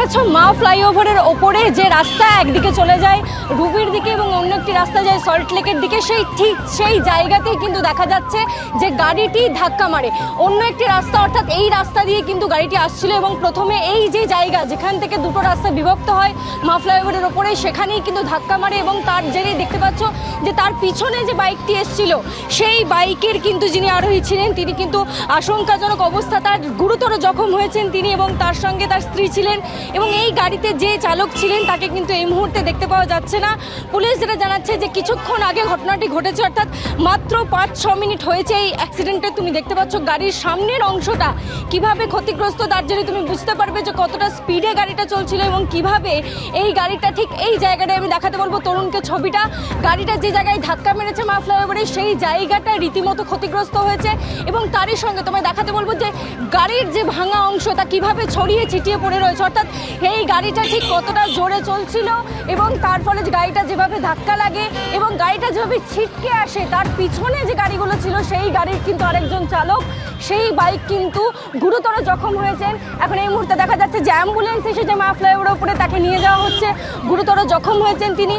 পাচ্ছ মা ফ্লাইওভারের ওপরে যে রাস্তা একদিকে চলে যায় রুবির দিকে এবং অন্য একটি রাস্তা যায় সল্ট লেকের দিকে, সেই জায়গাতেই কিন্তু দেখা যাচ্ছে যে গাড়িটি ধাক্কা মারে। অন্য একটি রাস্তা অর্থাৎ এই রাস্তা দিয়ে কিন্তু গাড়িটি আসছিল এবং প্রথমে এই যে জায়গা যেখান থেকে দুটো রাস্তা বিভক্ত হয় মা ফ্লাইওভারের ওপরে সেখানেই কিন্তু ধাক্কা মারে এবং তার জেরেই দেখতে পাচ্ছ যে তার পিছনে যে বাইকটি এসছিল সেই বাইকের কিন্তু যিনি আরোহী ছিলেন তিনি কিন্তু আশঙ্কাজনক অবস্থা, তার গুরুতর জখম হয়েছেন তিনি এবং তার সঙ্গে তার স্ত্রী ছিলেন এবং এই গাড়িতে যে চালক ছিলেন তাকে কিন্তু এই মুহূর্তে দেখতে পাওয়া যাচ্ছে না। পুলিশ যেটা জানাচ্ছে যে কিছুক্ষণ আগে ঘটনাটি ঘটেছে, অর্থাৎ মাত্র 5-6 মিনিট হয়েছে এই অ্যাক্সিডেন্টে। তুমি দেখতে পাচ্ছ গাড়ির সামনের অংশটা কিভাবে ক্ষতিগ্রস্ত, তার জন্য তুমি বুঝতে পারবে যে কতটা স্পিডে গাড়িটা চলছিল এবং কিভাবে এই গাড়িটা ঠিক এই জায়গাটায়, আমি দেখাতে বলবো তরুণকে ছবিটা, গাড়িটা যে জায়গায় ধাক্কা মেরেছে মা ফ্লাইওভারে সেই জায়গাটা রীতিমতো ক্ষতিগ্রস্ত হয়েছে এবং তারই সঙ্গে তোমায় দেখাতে বলবো যে গাড়ির যে ভাঙা অংশ তা কিভাবে ছড়িয়ে ছিটিয়ে পড়ে রয়েছে, অর্থাৎ এই গাড়িটা ঠিক কতটা জোরে চলছিল এবং তার ফলে গাড়িটা যেভাবে ধাক্কা লাগে এবং গাড়িটা যেভাবে ছিটকে আসে তার পিছনে যে গাড়িগুলো ছিল সেই গাড়ির কিন্তু আরেকজন চালক, সেই বাইক কিন্তু গুরুতর জখম হয়েছেন। এখন এই মুহূর্তে দেখা যাচ্ছে যে অ্যাম্বুলেন্স এসেছে মা ফ্লাইওভারের উপরে, তাকে নিয়ে যাওয়া হচ্ছে, গুরুতর জখম হয়েছেন তিনি।